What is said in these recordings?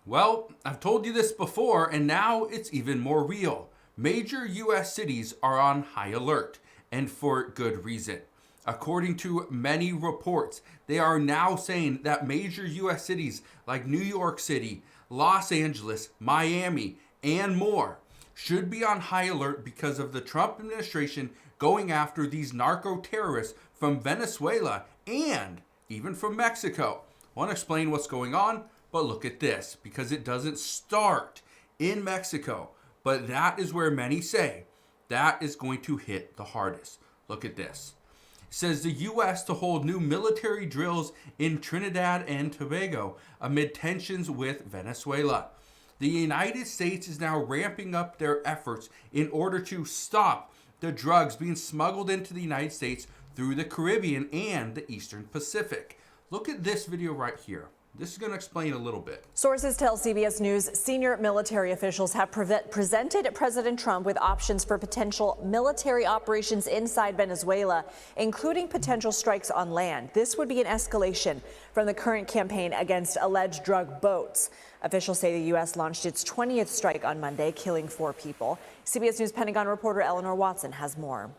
Well, I've told you this before, and now it's even more real. Major U.S. cities are on high alert, and for good reason. According to many reports, they are now saying that major U.S. cities like New York City, Los Angeles, Miami, and more should be on high alert because of the Trump administration going after these narco terrorists from Venezuela and even from Mexico. I want to explain what's going on, but look at this, because it doesn't start in Mexico, but that is where many say that is going to hit the hardest. Look at this. It says the U.S. to hold new military drills in Trinidad and Tobago amid tensions with Venezuela. The United States is now ramping up their efforts in order to stop the drugs being smuggled into the United States through the Caribbean and the Eastern Pacific. Look at this video right here. This is going to explain a little bit. Sources tell CBS News senior military officials have presented President Trump with options for potential military operations inside Venezuela, including potential strikes on land. This would be an escalation from the current campaign against alleged drug boats. Officials say the U.S. launched its 20th strike on Monday, killing 4 people. CBS News Pentagon reporter Eleanor Watson has more.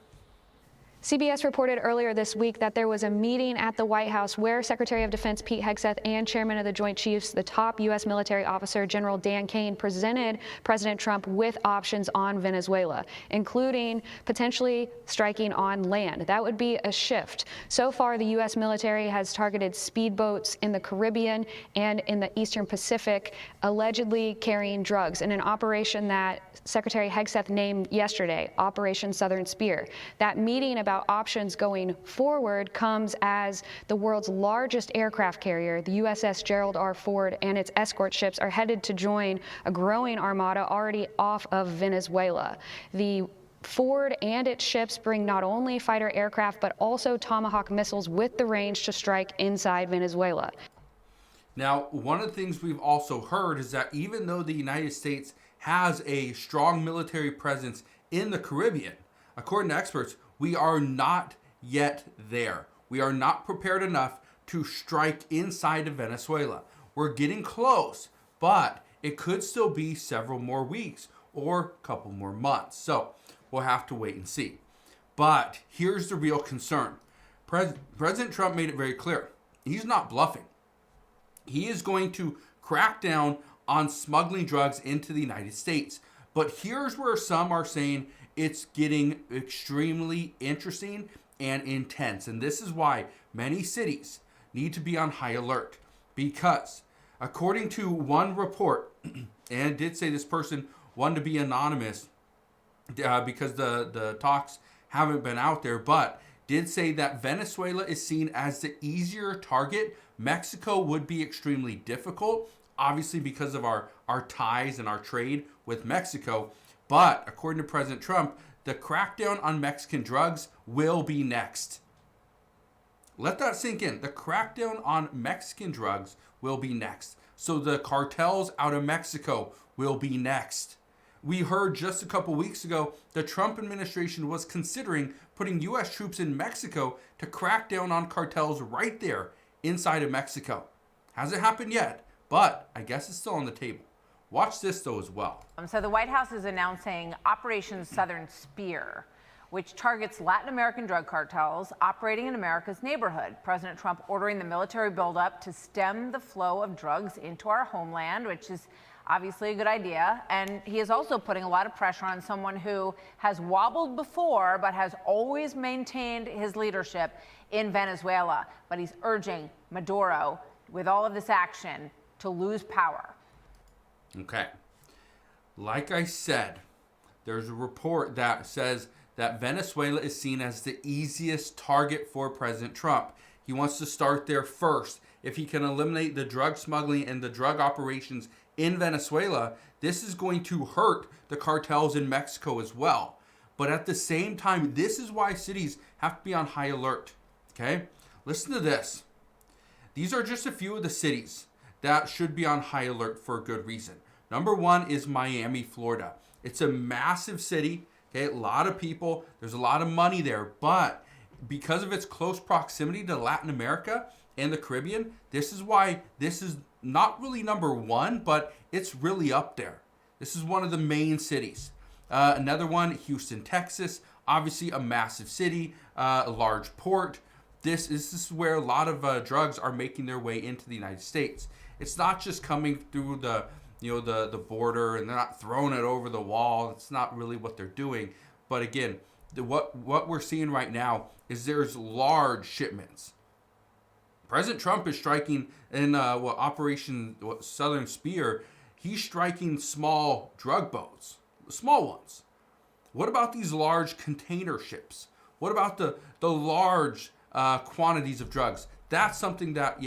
CBS reported earlier this week that there was a meeting at the White House where Secretary of Defense Pete Hegseth and Chairman of the Joint Chiefs, the top U.S. military officer, General Dan Kane, presented President Trump with options on Venezuela, including potentially striking on land. That would be a shift. So far, the U.S. military has targeted speedboats in the Caribbean and in the Eastern Pacific, allegedly carrying drugs, in an operation that Secretary Hegseth named yesterday, Operation Southern Spear. That meeting about options going forward comes as the world's largest aircraft carrier, the USS Gerald R. Ford, and its escort ships are headed to join a growing armada already off of Venezuela. The Ford and its ships bring not only fighter aircraft, but also Tomahawk missiles with the range to strike inside Venezuela. Now, one of the things we've also heard is that even though the United States has a strong military presence in the Caribbean, according to experts, we are not yet there. We are not prepared enough to strike inside of Venezuela. We're getting close, but it could still be several more weeks or a couple more months. So we'll have to wait and see. But here's the real concern. President Trump made it very clear. He's not bluffing. He is going to crack down on smuggling drugs into the United States. But here's where some are saying it's getting extremely interesting and intense. And this is why many cities need to be on high alert. Because according to one report, and it did say this person wanted to be anonymous because the talks haven't been out there, but did say that Venezuela is seen as the easier target. Mexico would be extremely difficult, obviously because of our ties and our trade with Mexico. But according to President Trump, the crackdown on Mexican drugs will be next. Let that sink in. The crackdown on Mexican drugs will be next. So the cartels out of Mexico will be next. We heard just a couple weeks ago the Trump administration was considering putting U.S. troops in Mexico to crack down on cartels right there inside of Mexico. Hasn't happened yet, but I guess it's still on the table. Watch this, though, as well. So the White House is announcing Operation Southern Spear, which targets Latin American drug cartels operating in America's neighborhood. President Trump ordering the military buildup to stem the flow of drugs into our homeland, which is obviously a good idea. And he is also putting a lot of pressure on someone who has wobbled before, but has always maintained his leadership in Venezuela. But he's urging Maduro, with all of this action, to lose power. Okay. Like I said, there's a report that says that Venezuela is seen as the easiest target for President Trump. He wants to start there first. If he can eliminate the drug smuggling and the drug operations in Venezuela, this is going to hurt the cartels in Mexico as well. But at the same time, this is why cities have to be on high alert. Okay? Listen to this. These are just a few of the cities that should be on high alert for a good reason. Number one is Miami, Florida. It's a massive city. Okay, a lot of people. There's a lot of money there. But because of its close proximity to Latin America in the Caribbean. This is why this is not really number one, but it's really up there. This is one of the main cities. Another one, Houston, Texas, obviously a massive city, a large port. This is where a lot of drugs are making their way into the United States. It's not just coming through the border, and they're not throwing it over the wall. It's not really what they're doing. But again, what we're seeing right now is there's large shipments. President Trump is striking in Operation Southern Spear. He's striking small drug boats, small ones. What about these large container ships? What about the large quantities of drugs? That's something that,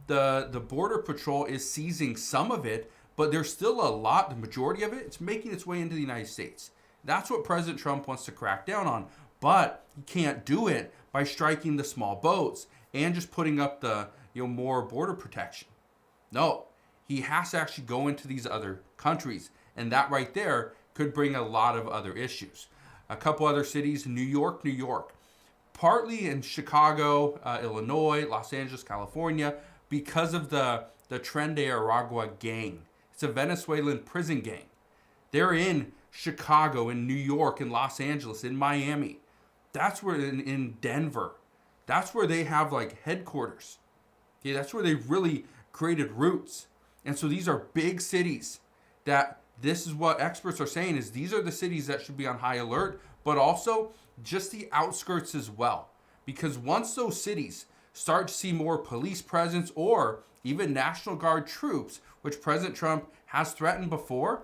the Border Patrol is seizing some of it, but there's still a lot, the majority of it, it's making its way into the United States. That's what President Trump wants to crack down on, but he can't do it by striking the small boats and just putting up the more border protection. No, he has to actually go into these other countries, and that right there could bring a lot of other issues. A couple other cities, New York, partly in Chicago, Illinois, Los Angeles, California, because of the Tren de Aragua gang. It's a Venezuelan prison gang. They're in Chicago, in New York, in Los Angeles, in Miami. That's where, in Denver. That's where they have like headquarters. Okay, that's where they've really created roots. And so these are big cities that this is what experts are saying is these are the cities that should be on high alert, but also just the outskirts as well. Because once those cities start to see more police presence or even National Guard troops, which President Trump has threatened before,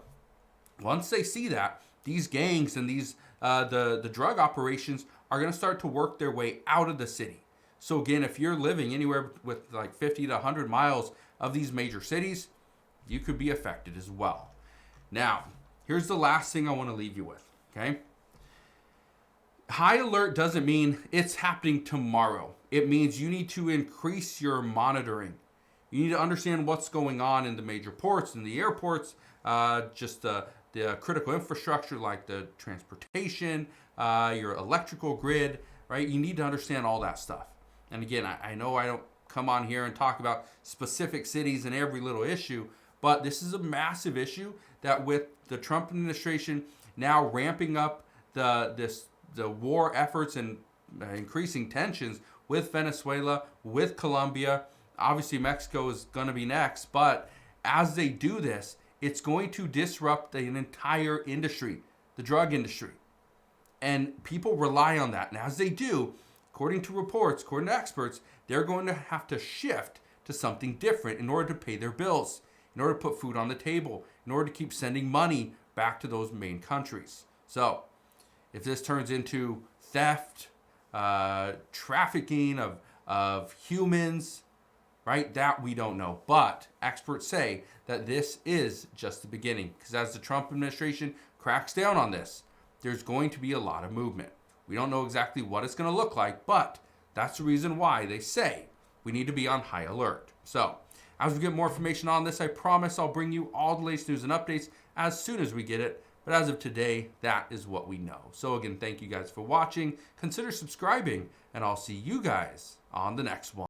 once they see that, these gangs and these the drug operations are going to start to work their way out of the city. So again, if you're living anywhere with like 50 to 100 miles of these major cities, you could be affected as well. Now, here's the last thing I want to leave you with, okay? High alert doesn't mean it's happening tomorrow. It means you need to increase your monitoring. You need to understand what's going on in the major ports and the airports, just the critical infrastructure like the transportation, your electrical grid, right? You need to understand all that stuff. And again, I know I don't come on here and talk about specific cities and every little issue, but this is a massive issue that with the Trump administration now ramping up the war efforts and increasing tensions with Venezuela, with Colombia, obviously Mexico is going to be next, but as they do this, it's going to disrupt an entire industry, the drug industry. And people rely on that. And as they do, according to reports, according to experts, they're going to have to shift to something different in order to pay their bills, in order to put food on the table, in order to keep sending money back to those main countries. So if this turns into theft, trafficking of humans, right, that we don't know. But experts say that this is just the beginning, because as the Trump administration cracks down on this, there's going to be a lot of movement. We don't know exactly what it's going to look like, but that's the reason why they say we need to be on high alert. So as we get more information on this, I promise I'll bring you all the latest news and updates as soon as we get it. But as of today, that is what we know. So again, thank you guys for watching. Consider subscribing, and I'll see you guys on the next one.